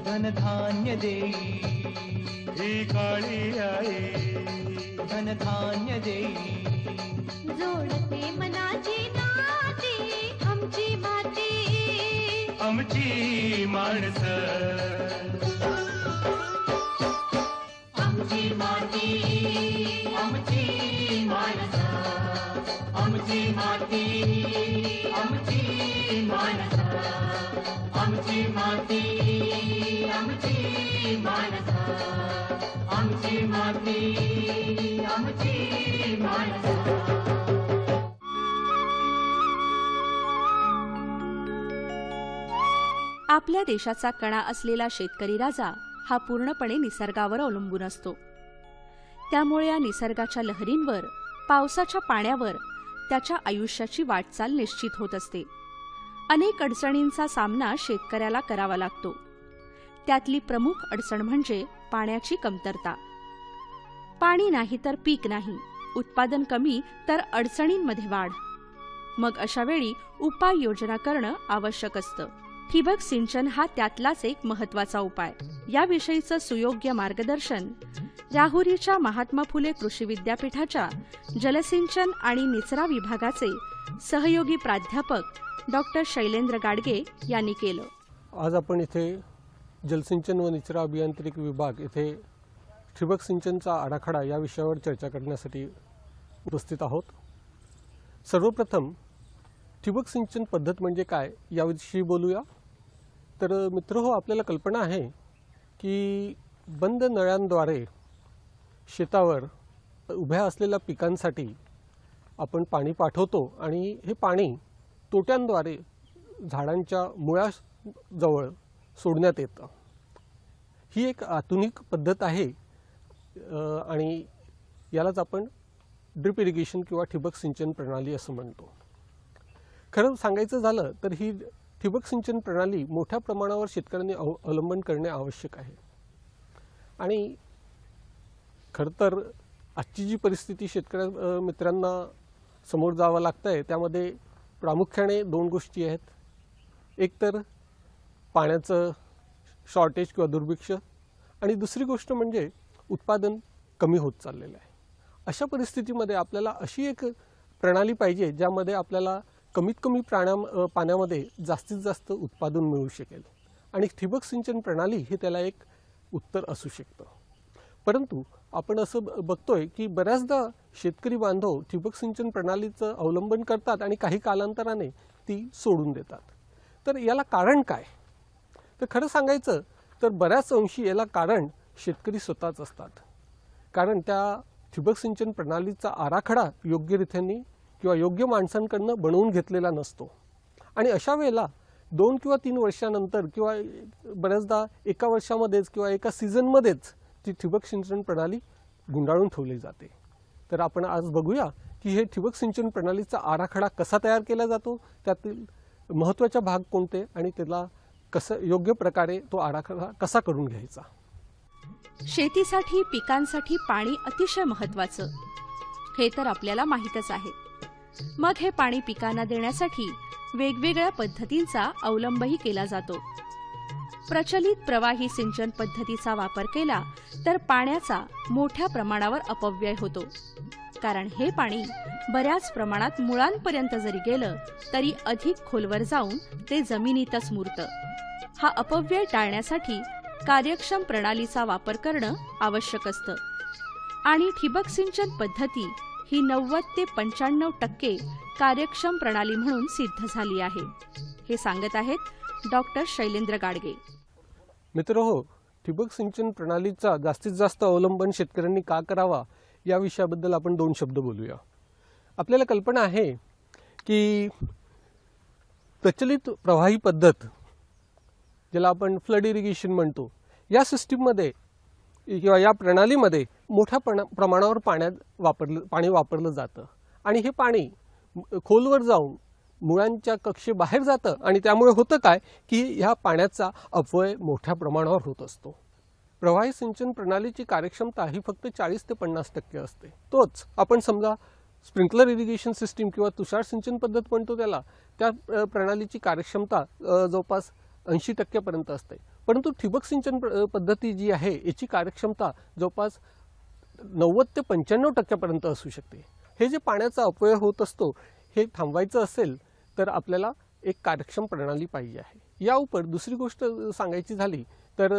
धनधान्य देई ही काळी आई धनधान्य देई जोडते मनाची नाती आमची माती आमची माणसं आमची माती आमची माणसं आमची माती आमची माणसं आमची माती आमची माणसं आमची माती आमची माणसं आपल्या देशाचा कणा असलेला शेतकरी राजा हा पूर्णपणे निसर्गावर अवलंबून असतो. त्यामुळे या निसर्गाच्या लहरींवर, पावसाच्या पाण्यावर त्याच्या आयुष्याची वाटचाल निश्चित होत असते. अनेक अडचणींचा सामना शेतकऱ्याला करावा लागतो. त्यातली प्रमुख अडचण म्हणजे पाण्याची कमतरता. पाणी नाही तर पीक नाही, उत्पादन कमी तर अडचणींमध्ये वाढ. मग अशा वेळी उपाययोजना करणं आवश्यक असतं. ठिबक सिंचन हा त्यातलाच एक महत्त्वाचा उपाय. याविषयीचं सुयोग्य मार्गदर्शन राहुरीच्या महात्मा फुले कृषी विद्यापीठाच्या जलसिंचन आणि निचरा विभागाचे सहयोगी प्राध्यापक डॉक्टर शैलेंद्र गाडगे यांनी केलं. आज आपण इथे जलसिंचन व निचरा अभियांत्रिकी विभाग इथे ठिबक सिंचनचा आराखडा या विषयावर चर्चा करण्यासाठी उपस्थित आहोत. सर्वप्रथम ठिबक सिंचन पद्धत म्हणजे काय याविषयी बोलूया. तर मित्रहो, आपल्याला कल्पना आहे की बंद नळ्यांद्वारे शेतावर उभ्या असलेल्या पिकांसाठी आपण पाणी पाठवतो आणि हे पाणी तोट्यांद्वारे झाडांच्या मुळाजवळ सोडण्यात येतं. ही एक आधुनिक पद्धत आहे आणि यालाच आपण ड्रिप इरिगेशन किंवा ठिबक सिंचन प्रणाली असं म्हणतो. खरं सांगायचं झालं तर ही ठिबक सिंचन प्रणाली मोठ्या प्रमाणावर शेतकऱ्यांनी अवलंबन करणे आवश्यक आहे. आणि खरं तर आजची जी परिस्थिती शेतकऱ्या मित्रांना समोर जावं लागतंय त्यामध्ये प्रामुख्याने दोन गोष्टी आहेत. एक तर पाण्याचं शॉर्टेज किंवा दुर्भिक्ष आणि दुसरी गोष्ट म्हणजे उत्पादन कमी होत चाललेलं आहे. अशा परिस्थितीमध्ये आपल्याला अशी एक प्रणाली पाहिजे ज्यामध्ये आपल्याला कमीत कमी पाण्यामध्ये जास्तीत जास्त उत्पादन मिळू शकेल आणि ठिबक सिंचन प्रणाली हे त्याला एक उत्तर असू शकतं. परंतु आपण असं बघतोय की बऱ्याचदा शेतकरी बांधव ठिबक सिंचन प्रणालीचं अवलंबन करतात आणि काही कालांतराने ती सोडून देतात. तर याला कारण काय? तर खरं सांगायचं तर बऱ्याच अंशी याला कारण शेतकरी स्वतःच असतात. कारण त्या ठिबक सिंचन प्रणालीचा आराखडा योग्यरित्याने किंवा योग्य माणसांकडून बनवून घेतलेला नसतो आणि अशा वेळेला 2 किंवा 3 वर्षानंतर किंवा बऱ्याचदा एका वर्षामध्येच किंवा एका सीझनमध्येच ती ठिबक सिंचन प्रणाली गुंडाळून ठेवली जाते. तर आपण आज बघूया की हे ठिबक सिंचन प्रणालीचा आराखडा कसा तयार केला जातो, त्यातील महत्त्वाचे भाग कोणते आणि त्याला कसं योग्य प्रकारे तो आराखडा कसा करून घ्यायचा. शेतीसाठी, पिकांसाठी पाणी अतिशय महत्त्वाचं हे तर आपल्याला माहीतच आहे. मग हे पाणी पिकांना देण्यासाठी वेगवेगळ्या पद्धतींचा अवलंबही केला जातो. प्रचलित प्रवाही सिंचन पद्धतीचा वापर केला तर पाण्याचा मोठ्या प्रमाणावर अपव्यय होतो. कारण हे पाणी बऱ्याच प्रमाणात मुळांपर्यंत जरी गेलं तरी अधिक खोलवर जाऊन ते जमिनीतच मुरतं. हा अपव्यय टाळण्यासाठी कार्यक्षम प्रणालीचा वापर करणं आवश्यक असतं आणि ठिबक सिंचन पद्धती ही 90 ते 95% कार्यक्षम प्रणाली म्हणून सिद्ध झाली आहे. हे सांगत आहेत डॉक्टर शैलेंद्र गाडगे. मित्रहो, ठिबक सिंचन प्रणालीचा जास्तीत जास्त अवलंबन शेतकऱ्यांनी का करावा या विषयाबद्दल आपण 2 शब्द बोलूया. आपल्याला कल्पना आहे की प्रचलित प्रवाही पद्धत ज्याला आपण फ्लड इरिगेशन म्हणतो, या सिस्टीममध्ये किंवा या प्रणालीमध्ये मोठ्या प्रमाणावर पाणी वापरलं जातं आणि हे पाणी खोलवर जाऊन मुळांच्या कक्षेबाहेर जातं आणि त्यामुळे होतं काय की ह्या पाण्याचा अपव्यय मोठ्या प्रमाणावर होत असतो. प्रवाही सिंचन प्रणालीची कार्यक्षमता ही फक्त 40 ते 50% असते. तोच आपण समजा स्प्रिंकलर इरिगेशन सिस्टीम किंवा तुषार सिंचन पद्धत म्हणतो त्याला, त्या प्रणालीची कार्यक्षमता जवळपास 80% पर्यंत असते. परंतु ठिबक सिंचन पद्धती जी आहे याची कार्यक्षमता जवळपास 90 ते 95% असू शकते. हे जे पाण्याचा अपव्यय होत असतो हे थांबवायचं असेल तर आपल्याला एक कार्यक्षम प्रणाली पाहिजे आहे. या उपर दुसरी गोष्ट सांगायची झाली तर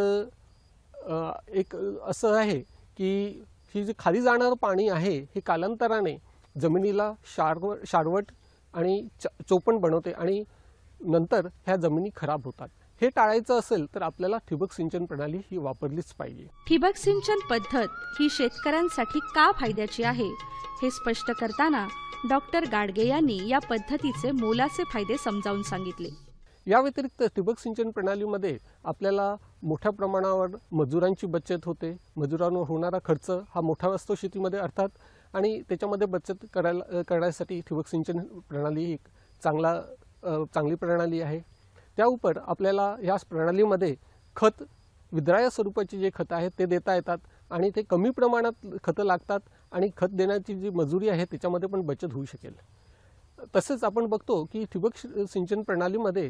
एक असं आहे की ही जे खाली जाणारं पाणी आहे हे कालांतराने जमिनीला शारवट आणि चोपण बनवते आणि नंतर ह्या जमिनी खराब होतात. हे टाळायचं असेल तर आपल्याला ठिबक सिंचन प्रणाली ही वापरलीच पाहिजे. ठिबक सिंचन पद्धत ही शेतकऱ्यांसाठी का फायद्याची आहे हे स्पष्ट करताना डॉक्टर गाडगे यांनी या पद्धतीचे मोलाचे फायदे समजावून सांगितले. या व्यतिरिक्त ठिबक सिंचन प्रणालीमध्ये आपल्याला मोठ्या प्रमाणावर मजुरांची बचत होते. मजुरांवर होणारा खर्च हा मोठा असतो शेतीमध्ये अर्थात, आणि त्याच्यामध्ये बचत करण्यासाठी ठिबक सिंचन प्रणाली ही चांगली प्रणाली आहे. त्या उपर आपल्याला या प्रणालीमध्ये खत विद्राव्य स्वरूपाचे जे खत आहेत ते देता येतात आणि ते कमी प्रमाणात खतं लागतात आणि खत देण्याची जी मजुरी आहे त्याच्यामध्ये पण बचत होऊ शकेल. तसेच आपण बघतो की ठिबक सिंचन प्रणालीमध्ये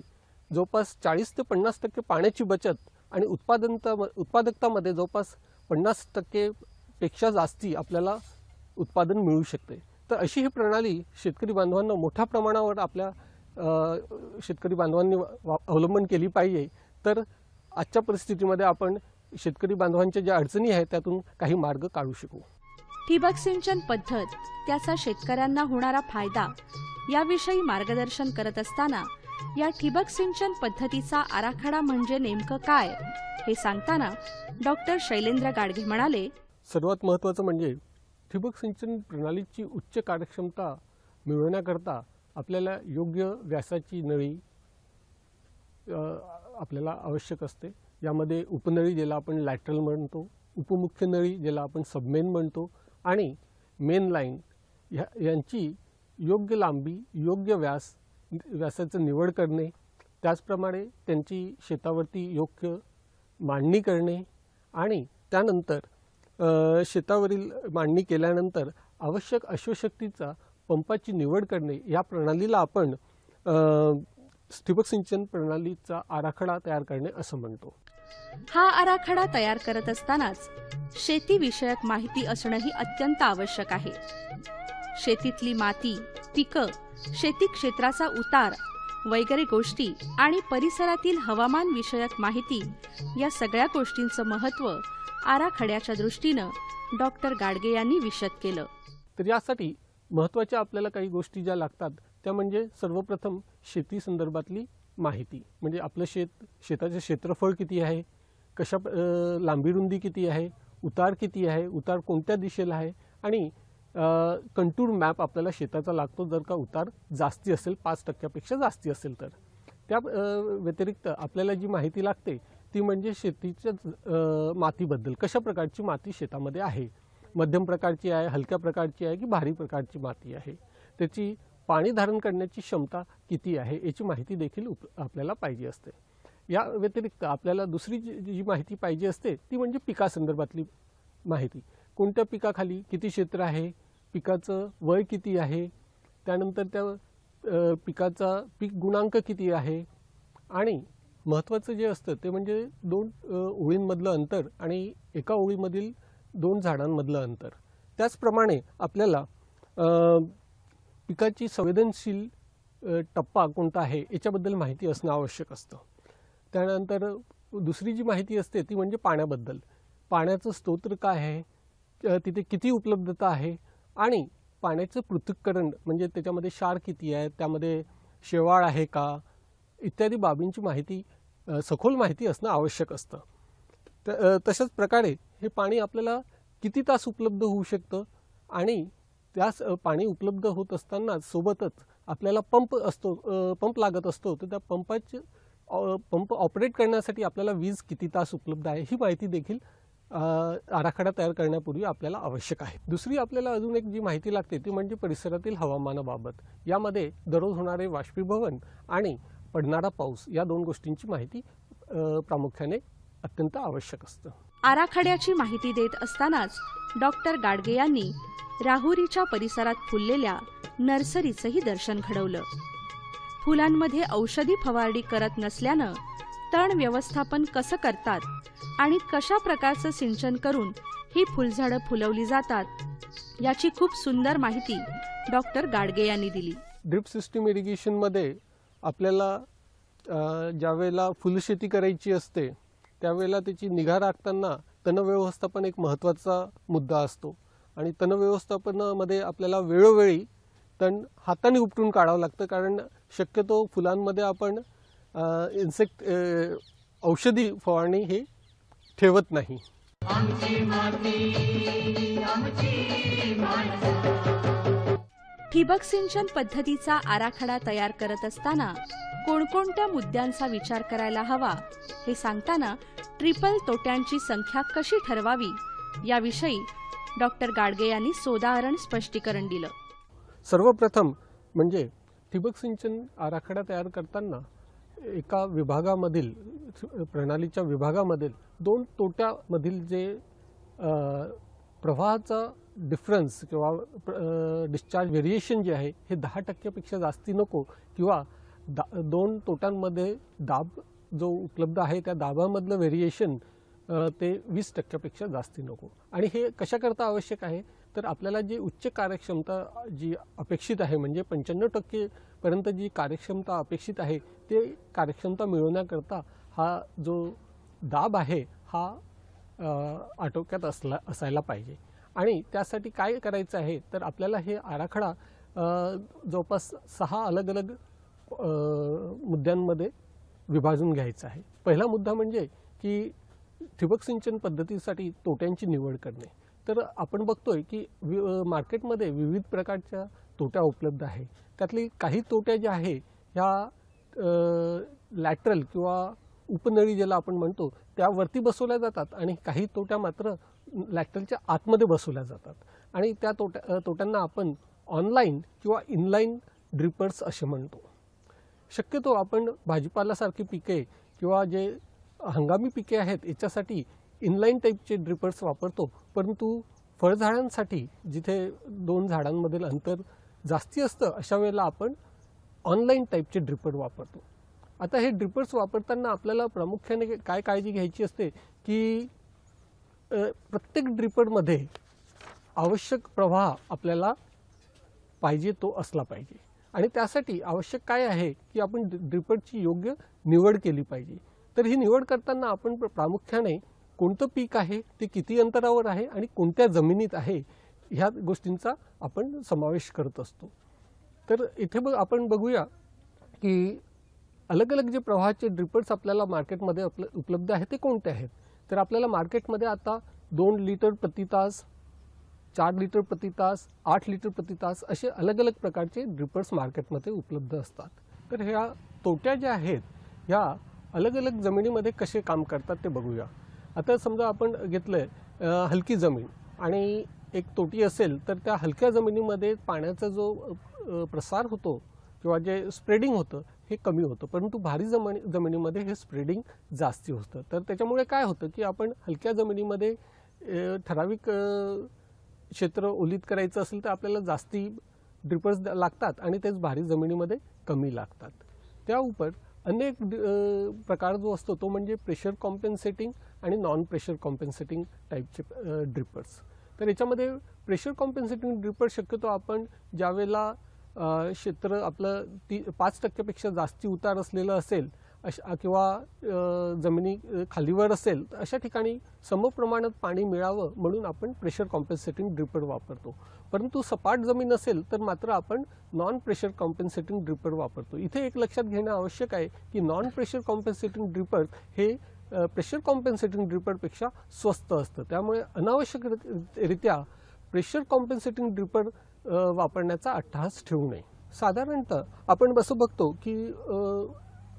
जवळपास 40 ते 50% पाण्याची बचत आणि उत्पादकतामध्ये जवळपास 50% पेक्षा जास्ती आपल्याला उत्पादन मिळू शकते. तर अशी ही प्रणाली शेतकरी बांधवांना मोठ्या प्रमाणावर आपल्या शेतकरी बांधवांनी अवलंबन केली पाहिजे. तर आजच्या परिस्थितीमध्ये आपण शेतकरी बांधवांच्या ज्या अडचणी आहेत त्यातून काही मार्ग काढू शकू. ठिबक सिंचन पद्धत त्याचा शेतकऱ्यांना होणारा फायदा याविषयी मार्गदर्शन करत असताना या ठिबक सिंचन पद्धतीचा आराखडा म्हणजे नेमकं काय हे सांगताना डॉक्टर शैलेंद्र गाडगे म्हणाले, सर्वात महत्त्वाचं म्हणजे ठिबक सिंचन प्रणालीची उच्च कार्यक्षमता मिळवण्याकरता आपल्याला योग्य व्यासाची नळी आपल्याला आवश्यक असते. यामध्ये उपनळी ज्याला आपण लॅटरल म्हणतो, उपमुख्य नळी ज्याला आपण सबमेन म्हणतो आणि मेन लाईन यांची योग्य लांबी, योग्य व्यासाचं निवड करणे, त्याचप्रमाणे त्यांची शेतावरती योग्य मांडणी करणे आणि त्यानंतर शेतावरील मांडणी केल्यानंतर आवश्यक अश्वशक्तीचा पंपाची निवड करणे, या प्रणालीला आपण ठिबक सिंचन प्रणालीचा आराखडा तयार करणे असं म्हणतो. हा आराखडा तयार करत असतानाच शेतीविषयक माहिती असणंही अत्यंत आवश्यक आहे. शेतीतली माती, पिकं, शेती क्षेत्राचा उतार वगैरे गोष्टी आणि परिसरातील हवामान विषयक माहिती या सगळ्या गोष्टींचं महत्त्व आराखड्याच्या दृष्टीनं डॉक्टर गाडगे यांनी विशद केलं. तर यासाठी महत्त्वाच्या आपल्याला काही गोष्टी ज्या लागतात त्या म्हणजे सर्वप्रथम शेती संदर्भातली माहिती, म्हणजे आपलं शेताचे क्षेत्रफळ किती आहे, कशा लांबी रुंदी किती आहे, उतार किती आहे, उतार कोणत्या दिशेला आहे आणि कंटूर मॅप आपल्याला शेताचा लागतो जर का उतार जास्ती असेल, 5% जास्ती असेल तर. त्या व्यतिरिक्त आपल्याला जी माहिती लागते ती म्हणजे शेतीच्या मातीबद्दल, कशा प्रकारची माती शेतामध्ये आहे, मध्यम प्रकारची आहे, हलक्या प्रकारची आहे की भारी प्रकारची माती आहे, त्याची पाणी धारण करण्याची क्षमता किती आहे याची माहिती देखील आपल्याला पाहिजे असते. या व्यतिरिक्त आपल्याला दुसरी जी माहिती पाहिजे असते ती म्हणजे पिकासंदर्भातली माहिती. कोणत्या पिकाखाली किती क्षेत्र आहे, पिकाचं वय किती आहे, त्यानंतर त्या पिकाचा पीक गुणांक किती आहे आणि महत्त्वाचं जे असतं ते म्हणजे 2 ओळींमधलं अंतर आणि एका ओळीमधील 2 झाडांमधलं अंतर. त्याचप्रमाणे आपल्याला पिकाची संवेदनशील टप्पा कोणता आहे याच्याबद्दल माहिती असणं आवश्यक असतं. त्यानंतर दुसरी जी माहिती असते ती म्हणजे पाण्याबद्दल, पाण्याचं स्तोत्र काय आहे, तिथे किती उपलब्धता आहे आणि पाण्याचं पृथक्करण म्हणजे त्याच्यामध्ये क्षार किती आहे, त्यामध्ये शेवाळ आहे का, इत्यादी बाबींची माहिती, सखोल माहिती असणं आवश्यक असतं. तशाच प्रकारे हे पाणी आपल्याला किती तास उपलब्ध होऊ शकतं आणि त्यास पाणी उपलब्ध होत असताना सोबतच आपल्याला पंप लागत असतो, तर त्या पंप ऑपरेट करण्यासाठी आपल्याला वीज किती तास उपलब्ध आहे ही माहिती देखील आराखडा तयार करण्यापूर्वी आपल्याला आवश्यक आहे. दुसरी आपल्याला अजून एक जी माहिती लागते ती म्हणजे परिसरातील हवामानाबाबत. यामध्ये दररोज होणारे बाष्पीभवन आणि पडणारा पाऊस या 2 गोष्टींची माहिती प्रामुख्याने अत्यंत आवश्यक असतं. आराखड्याची माहिती देत असतानाच डॉक्टर गाडगे यांनी राहुरीच्या परिसरात फुललेल्या नर्सरीचंही दर्शन घडवलं. फुलांमध्ये औषधी फवारणी करत नसल्यानं तण व्यवस्थापन कसं करतात आणि कशा प्रकारचं सिंचन करून ही फुलझाडं फुलवली जातात याची खूप सुंदर माहिती डॉक्टर गाडगे यांनी दिली. ड्रिप सिस्टीम इरिगेशनमध्ये आपल्याला ज्यावेळेला फुलशेती करायची असते त्यावेळेला त्याची निगा राखताना तण व्यवस्थापन एक महत्त्वाचा मुद्दा असतो आणि तण व्यवस्थापनामध्ये आपल्याला वेळोवेळी तण हाताने उपटून काढावं लागतं, कारण शक्यतो फुलांमध्ये आपण इन्सेक्ट औषधी फवारणी हे ठेवत नाही. आमची माती आमची माणसं. ठिबक सिंचन पद्धतीचा आराखडा तयार करत असताना कोणकोणत्या मुद्द्यांचा विचार करायला हवा हे सांगताना ट्रिपल तोट्यांची संख्या कशी ठरवावी याविषयी डॉक्टर गाडगे यांनी सोदाहरण स्पष्टीकरण दिलं. सर्वप्रथम म्हणजे ठिबक सिंचन आराखडा तयार करताना एका विभागामधील प्रणालीच्या विभागामधील 2 तोट्यामधील जे प्रवाहाचा डिफरन्स किंवा डिस्चार्ज व्हेरिएशन जे आहे हे 10% जास्ती नको किंवा 2 तोट्यांमध्ये दाब जो उपलब्ध आहे त्या दाबामधलं व्हेरिएशन ते 20% जास्ती नको. आणि हे कशाकरता आवश्यक आहे तर आपल्याला जी उच्च कार्यक्षमता जी अपेक्षित आहे म्हणजे 95% पर्यंत जी कार्यक्षमता अपेक्षित आहे ते कार्यक्षमता मिळवण्याकरता हा जो दाब आहे हा आटोक्यात असायला पाहिजे. आणि त्यासाठी काय करायचं आहे तर आपल्याला हे आराखडा जवळपास 6 अलग अलग मुद्द्यांमध्ये विभाजून घ्यायचा आहे. पहिला मुद्दा म्हणजे की ठिबक सिंचन पद्धतीसाठी तोट्यांची निवड करणे. तर आपण बघतोय की मार्केटमध्ये विविध प्रकारच्या तोट्या उपलब्ध आहे. त्यातली काही तोट्या ज्या आहे ह्या लॅटरल किंवा उपनळी ज्याला आपण म्हणतो त्यावरती बसवल्या जातात आणि काही तोट्या मात्र लॅटरलच्या आतमध्ये बसवल्या जातात आणि त्या तोट्यांना आपण ऑनलाईन किंवा इनलाईन ड्रिपर्स असे म्हणतो. शक्यतो आपण भाजीपालासारखी पिके किंवा जे हंगामी पिके आहेत याच्यासाठी इनलाईन टाईपचे ड्रिपर्स वापरतो, परंतु फळझाडांसाठी जिथे 2 झाडांमधील अंतर जास्ती असतं अशा वेळेला आपण ऑनलाईन टाईपचे ड्रिपर वापरतो. आता हे ड्रिपर्स वापरताना आपल्याला प्रामुख्याने काय काळजी घ्यायची असते की प्रत्येक ड्रिपरमध्ये आवश्यक प्रवाह आपल्याला पाहिजे तो असला पाहिजे आणि त्यासाठी आवश्यक काय आहे की आपण ड्रिपरची योग्य निवड केली पाहिजे. तर ही निवड करताना आपण प्रामुख्याने कोणतं पीक आहे ते किती अंतरावर आहे आणि कोणत्या जमिनीत आहे ह्या गोष्टींचा आपण समावेश करत असतो. तर इथे आपण बघूया की अलग अलग जे प्रवाहाचे ड्रिपर्स आपल्याला मार्केटमध्ये उपलब्ध आहेत ते कोणते आहेत. तर आपल्याला मार्केटमध्ये आता 2 लिटर प्रति तास, 4 लिटर प्रति तास, 8 लिटर प्रति तास असे अलग अलग प्रकारचे ड्रिपर्स मार्केटमध्ये उपलब्ध असतात. तर ह्या तोट्या ज्या आहेत ह्या अलग अलग जमिनीमध्ये कसे काम करतात ते बघूया. आता समजा आपण घेतलं हलकी जमीन आणि एक तोटी असेल तर त्या हलक्या जमिनीमध्ये पाण्याचा जो प्रसार होतो किंवा जे स्प्रेडिंग होतं हे कमी होतं, परंतु भारी जमिनीमध्ये हे स्प्रेडिंग जास्ती होतं. तर त्याच्यामुळे काय होतं की आपण हलक्या जमिनीमध्ये ठराविक क्षेत्र ओलीत करायचं असेल तर आपल्याला जास्ती ड्रिपर्स लागतात आणि तेच भारी जमिनीमध्ये कमी लागतात. त्या उपर अनेक प्रकार जो असतो तो म्हणजे प्रेशर कॉम्पेन्सेटिंग आणि नॉन प्रेशर कॉम्पेन्सेटिंग टाईपचे ड्रिपर्स. तर याच्यामध्ये प्रेशर कॉम्पेन्सेटिंग ड्रिपर शक्यतो आपण ज्यावेळेला क्षेत्र आपलं 5% जास्ती उतार असलेलं असेल किंवा जमिनी खालीवर असेल तर अशा ठिकाणी समप्रमाणात पाणी मिळावं म्हणून आपण प्रेशर कॉम्पेन्सेटिंग ड्रिपर वापरतो. परंतु सपाट जमीन असेल तर मात्र आपण नॉन प्रेशर कॉम्पेन्सेटिंग ड्रिपर वापरतो. इथे एक लक्षात घेणं आवश्यक आहे की नॉन प्रेशर कॉम्पेन्सेटिंग ड्रिपर हे प्रेशर कॉम्पेन्सेटिंग ड्रिपरपेक्षा स्वस्त असतं. त्यामुळे अनावश्यकरित्या प्रेशर कॉम्पेन्सेटिंग ड्रिपर वापरण्याचा अट्टहास ठेवू नये. साधारणतः आपण असं बघतो की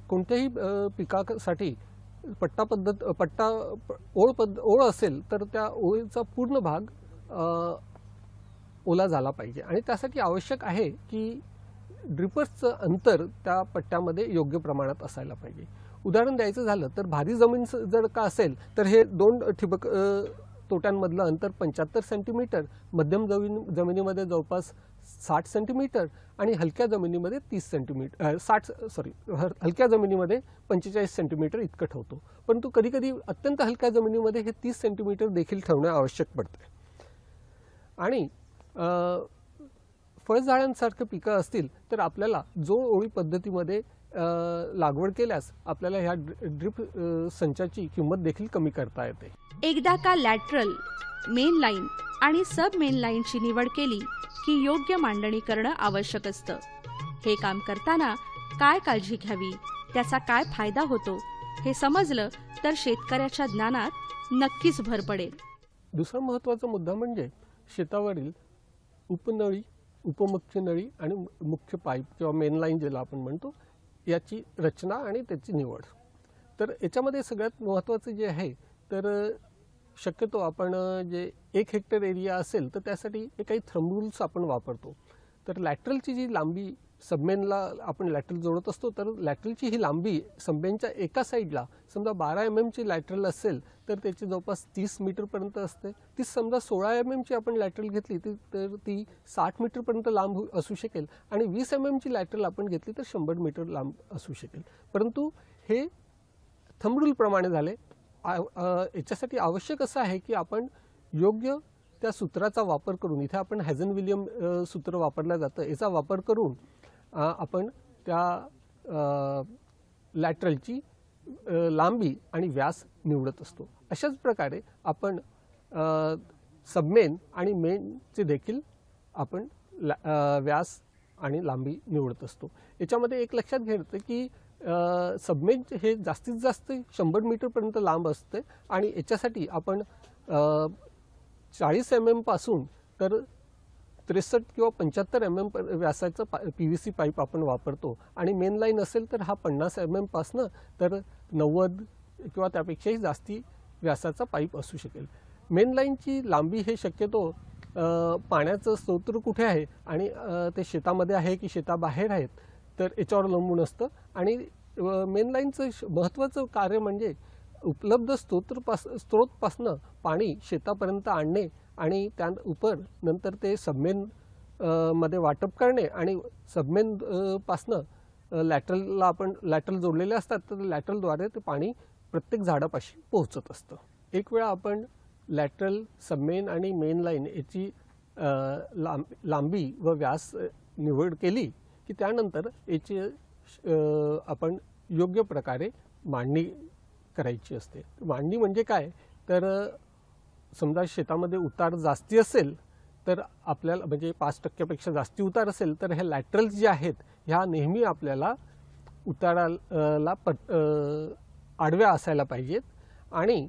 कोणत्याही पिकासाठी ओळ असेल तर त्या ओळीचा पूर्ण भाग ओला झाला पाहिजे आणि त्यासाठी आवश्यक आहे की ड्रिपर्सचं अंतर त्या पट्ट्यामध्ये योग्य प्रमाणात असायला पाहिजे. उदाहरण द्यायचं झालं तर भारी जमीन जर का असेल तर हे 2 ठिबक तोट्यांमधलं अंतर 75 सेंटीमीटर, मध्यम जमिनीमध्ये जवळपास 60 सेंटीमीटर आणि हलक्या जमिनीमध्ये 30 सेंटीमीटर हलक्या जमिनीमध्ये 45 सेंटीमीटर इतकं ठेवतो. परंतु कधीकधी अत्यंत हलक्या जमिनीमध्ये हे 30 सेंटीमीटर देखील ठेवणे आवश्यक पडते. आणि फळझाडांसारखे पिकं असतील तर आपल्याला जोड ओळी पद्धतीमध्ये लागवड केल्यास आपल्याला ह्या ड्रिप संचाची किंमत देखील कमी करता येते. एकदा का लॅटरल, मेन लाईन आणि सब मेन लाईनची निवड केली की योग्य मांडणी करणं आवश्यक असतं. हे काम करताना काय काळजी घ्यावी, त्याचा काय फायदा होतो हे समजलं तर शेतकऱ्याच्या ज्ञानात नक्कीच भर पडेल. दुसरा महत्त्वाचा मुद्दा म्हणजे शेतावरील उपनळी, उपमुख्य नळी आणि मुख्य पाईप किंवा मेन लाईन ज्याला आपण म्हणतो याची रचना आणि त्याची निवड. तर याच्यामध्ये सगळ्यात महत्त्वाचं जे आहे तर शक्यतो आपण जे 1 हेक्टर एरिया असेल तर त्यासाठी काही थंब रूल्स आपण वापरतो. तर लॅटरलची जी लांबी, सबमेनला आपण लॅटरल जोडत असतो, तर लॅटरलची ही लांबी सबमेनच्या एका साईडला समजा 12 mm ची लॅटरल असेल तर त्याची जवळपास 30 मीटरपर्यंत असते. ती समजा 16 mm ची आपण लॅटरल घेतली तर ती 60 मीटरपर्यंत लांब असू शकेल आणि 20 mm ची लॅटरल आपण घेतली तर 100 मीटर लांब असू शकेल. परंतु हे थंब रूलप्रमाणे झाले. याच्यासाठी आवश्यक असं आहे की आपण योग्य त्या सूत्राचा वापर करून, इथे आपण हॅझन-विलियम सूत्र वापरलं जातं, याचा वापर करून आपण त्या लॅटरलची लांबी आणि व्यास निवडत असतो. अशाच प्रकारे आपण सबमेन आणि मेनचे देखील आपण व्यास आणि लांबी निवडत असतो. याच्यामध्ये एक लक्षात घ्यायचं की सबमेन हे जास्तीत जास्त 100 मीटरपर्यंत लांब असते आणि याच्यासाठी आपण 40 mm पासून तर 63 किंवा 75 mm व्यासाचं PVC पाईप आपण वापरतो आणि मेन लाईन असेल तर हा 50 mm पासून तर 90 किंवा त्यापेक्षाही जास्ती व्यासाचा पाईप असू शकेल. मेन लाईनची लांबी हे शक्यतो पाण्याचं स्रोत कुठे आहे आणि ते शेतामध्ये आहे की शेताबाहेर आहेत तर याच्यावर अवलंबून असतं. आणि मेन लाईनचं महत्त्वाचं कार्य म्हणजे उपलब्ध स्रोतपासनं पाणी शेतापर्यंत आणणे आणि त्या उपर नंतर ते सबमेन मध्ये वाटप करणे आणि सबमेन पासनं लॅटरलला आपण लॅटरल जोडलेले असतात तर लॅटरलद्वारे ते पाणी प्रत्येक झाडापाशी पोहोचत असतं. एक वेळा आपण लॅटरल, सबमेन आणि मेन लाईन याची लांबी व व्यास निवड केली की त्यानंतर याची आपण योग्य प्रकारे मांडणी करायची असते. मांडणी म्हणजे काय तर समजा शेतामध्ये उतार जास्ती असेल तर आपल्याला म्हणजे 5% जास्ती उतार असेल तर हे लॅटरल्स जे आहेत ह्या नेहमी आपल्याला उताराला आडव्या असायला पाहिजेत आणि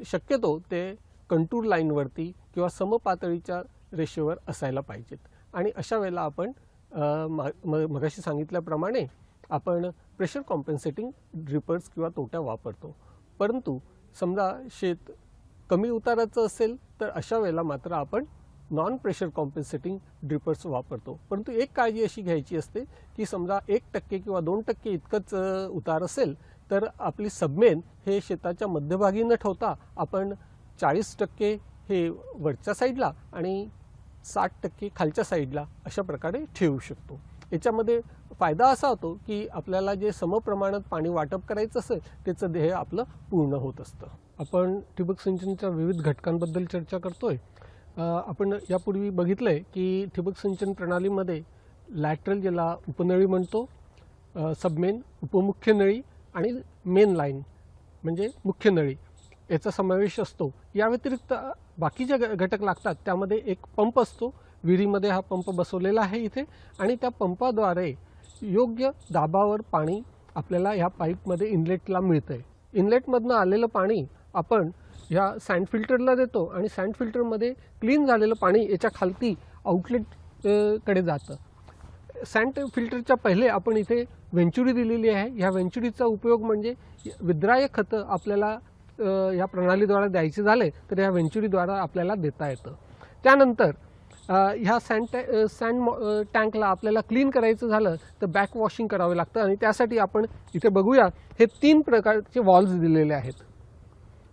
शक्यतो ते कंटूर लाईनवरती किंवा समपातळीच्या रेषेवर असायला पाहिजेत. आणि अशा वेळेला आपण मगाशी सांगितल्याप्रमाणे आपण प्रेशर कॉम्पेन्सेटिंग ड्रिपर्स किंवा तोट्या वापरतो. परंतु समजा शेत कमी उताराचं असेल तर अशा वेळेला मात्र आपण नॉन प्रेशर कॉम्पेन्सेटिंग ड्रिपर्स वापरतो. परंतु एक काळजी अशी घ्यायची असते की समजा 1% किंवा 2% इतकंच उतार असेल तर आपली सबमेन हे शेताच्या मध्यभागी न ठेवता आपण 40% हे वरच्या साईडला आणि 60% खालच्या साईडला अशा प्रकारे ठेवू शकतो. याच्यामध्ये फायदा असा होतो की आपल्याला जे समप्रमाणात पाणी वाटप करायचं असेल त्याचं ध्येय आपलं पूर्ण होत असतं. आपण ठिबक सिंचनच्या विविध घटकांबद्दल चर्चा करतोय. आपण यापूर्वी बघितलंय की ठिबक सिंचन प्रणालीमध्ये लॅटरल ज्याला उपनळी म्हणतो, सबमेन उपमुख्य नळी आणि मेन लाईन म्हणजे मुख्य नळी याचा समावेश असतो. या व्यतिरिक्त बाकी जे घटक लागतात त्यामध्ये एक पंप असतो. विहिरीमध्ये हा पंप बसवलेला आहे इथे आणि त्या पंपाद्वारे योग्य दाबावर पाणी आपल्याला ह्या पाईपमध्ये इनलेटला मिळतंय. इनलेटमधनं आलेलं पाणी आपण ह्या सँड फिल्टरला देतो आणि सँड फिल्टरमध्ये क्लीन झालेलं पाणी याच्या खालती आउटलेटकडे जातं. सँड फिल्टरच्या पहिले आपण इथे वेंचुरी दिलेली आहे. ह्या वेंचुरीचा उपयोग म्हणजे विद्राव्य खतं आपल्याला या प्रणालीद्वारे द्यायचे झाले तर ह्या वेंचुरीद्वारा आपल्याला देता येतं. त्यानंतर ह्या सँड टँकला आपल्याला क्लीन करायचं झालं तर बॅक वॉशिंग करावं लागतं आणि त्यासाठी आपण इथे बघूया हे 3 प्रकारचे वॉल्व्स दिलेले आहेत.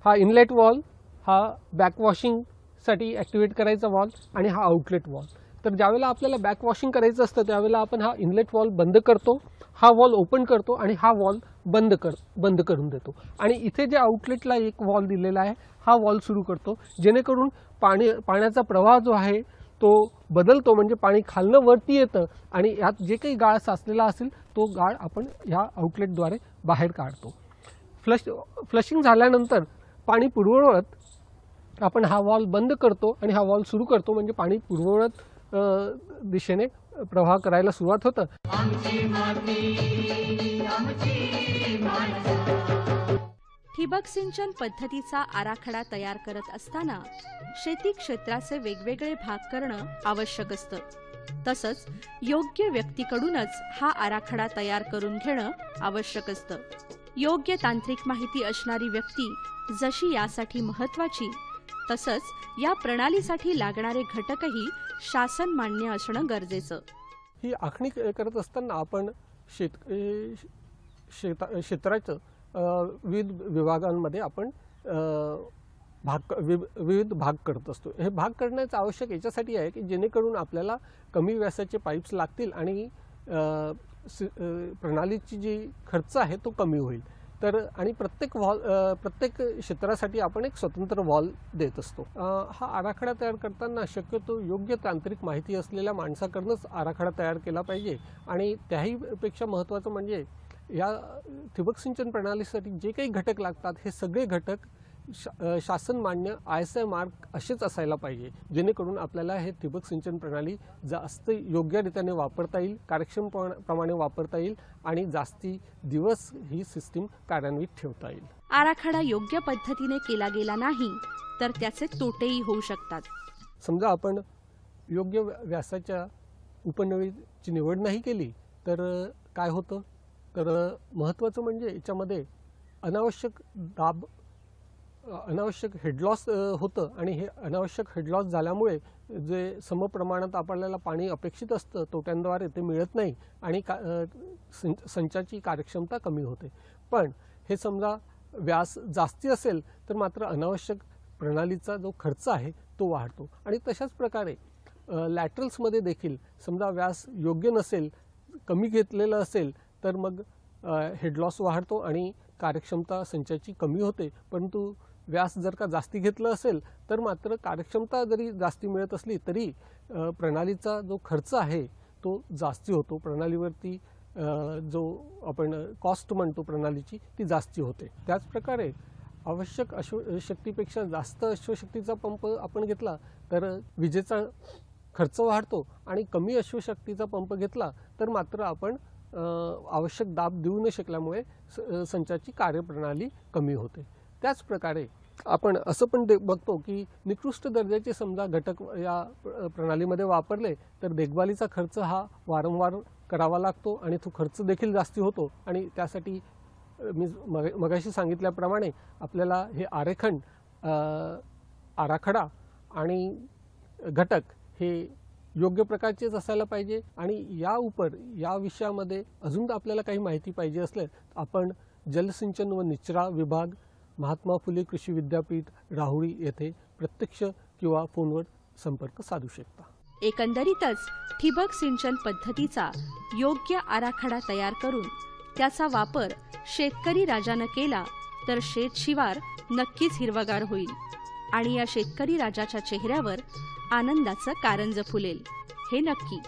हा इनलेट वॉल्व, हा बॅक वॉशिंगसाठी ॲक्टिवेट करायचा वॉल्व आणि हा आउटलेट वॉल्व. तर ज्यावेळेला आपल्याला बॅक वॉशिंग करायचं असतं त्यावेळेला आपण हा इनलेट वॉल बंद करतो, हा वॉल ओपन करतो आणि हा वॉल बंद करून देतो. आणि इथे जे आउटलेटला एक वॉल दिलेला आहे हा वॉल सुरू करतो, जेणेकरून पाण्याचा प्रवाह जो आहे तो बदलतो, म्हणजे पाणी खालनं वरती येतं आणि यात जे काही गाळ साचलेला असेल तो गाळ आपण ह्या आउटलेटद्वारे बाहेर काढतो. फ्लशिंग झाल्यानंतर पाणी पूर्ववत आपण हा वॉल बंद करतो आणि हा वॉल सुरू करतो, म्हणजे पाणी पूर्ववत दिशेने प्रवाह करायला सुरुवात होतं. आमची माती आमची माणसं. ठिबक सिंचन पद्धतीचा आराखडा तयार करत असताना शेती क्षेत्राचे वेगवेगळे भाग करणं आवश्यक असतं. तसंच योग्य व्यक्तीकडूनच हा आराखडा तयार करून घेणं आवश्यक असतं. योग्य तांत्रिक माहिती असणारी व्यक्ती जशी यासाठी महत्त्वाची, तसंच या प्रणालीसाठी लागणारे घटकही शासन मान्य असणं गरजेचं. ही आखणी करत असताना आपण क्षेत्राचं विविध विभागांमध्ये आपण विविध भाग करत असतो. हे भाग करण्याचं आवश्यक याच्यासाठी आहे की जेणेकरून आपल्याला कमी व्यासाचे पाईप्स लागतील आणि प्रणालीची जी खर्च आहे तो कमी होईल. तर आणि प्रत्येक क्षेत्रासाठी आपण एक स्वतंत्र वॉल देत असतो. हा आराखडा तयार करताना शक्यतो योग्य तांत्रिक माहिती असलेल्या माणसाकडूनच आराखडा तयार केला पाहिजे. आणि त्याहीपेक्षा महत्त्वाचं म्हणजे या ठिबक सिंचन प्रणालीसाठी जे काही घटक लागतात हे सगळे घटक शासन मान्य ISI मार्क असेच असायला पाहिजे, जेणेकरून आपल्याला हे ठिबक सिंचन प्रणाली जास्त योग्यरित्याने वापरता येईल, कार्यक्षमपणे वापरता येईल आणि जास्ती दिवस ही सिस्टीम कार्यान्वित ठेवता येईल. आराखडा योग्य पद्धतीने केला गेला नाही तर त्याचे तोटेही होऊ शकतात. समजा आपण योग्य व्यासाच्या उपनळीची निवड नाही केली तर काय होतं, तर महत्त्वाचं म्हणजे याच्यामध्ये अनावश्यक हेडलॉस होतं आणि हे अनावश्यक हेडलॉस झाल्यामुळे जे समप्रमाणात आपल्याला पाणी अपेक्षित असतं तोट्यांद्वारे ते मिळत नाही आणि संचाची कार्यक्षमता कमी होते. पण हे समजा व्यास जास्ती असेल तर मात्र अनावश्यक प्रणालीचा जो खर्च आहे तो वाढतो. आणि तशाच प्रकारे लॅटरल्समध्ये देखील समजा व्यास योग्य नसेल, कमी घेतलेलं असेल तर मग हेडलॉस वाढतो आणि कार्यक्षमता संचाची कमी होते. परंतु व्यास जर का जास्ती घेतलं असेल तर मात्र कार्यक्षमता जरी जास्ती मिळत असली तरी प्रणालीचा जो खर्च आहे तो जास्ती होतो. प्रणालीवरती जो आपण कॉस्ट म्हणतो प्रणालीची ती जास्ती होते. त्याचप्रकारे आवश्यक अश्वशक्तीपेक्षा जास्त अश्वशक्तीचा पंप आपण घेतला तर विजेचा खर्च वाढतो आणि कमी अश्वशक्तीचा पंप घेतला तर मात्र आपण आवश्यक दाब देऊ न शकल्यामुळे संचाची कार्यप्रणाली कमी होते. त्याचप्रकारे आपण असं पण बघतो की निकृष्ट दर्जाचे समजा घटक या प्रणालीमध्ये वापरले तर देखभालीचा खर्च हा वारंवार करावा लागतो आणि तो खर्च देखील जास्ती होतो. आणि त्यासाठी मी मगाशी सांगितल्याप्रमाणे आपल्याला हे आरेखन, आराखडा आणि घटक हे योग्य प्रकारचेच असायला पाहिजे. आणि या विषयामध्ये अजून आपल्याला काही माहिती पाहिजे असले आपण जलसिंचन व निचरा विभाग, महात्मा फुले कृषी विद्यापीठ, राहुरी येथे प्रत्यक्ष किंवा फोनवर संपर्क साधू शकता. एकंदरीतच ठिबक सिंचन पद्धतीचा योग्य आराखडा तयार करून त्याचा वापर शेतकरी राजानं केला तर शेतशिवार नक्कीच हिरवगार होईल आणि या शेतकरी राजाच्या चेहऱ्यावर आनंदाचं कारंज फुलेल, हे नक्की.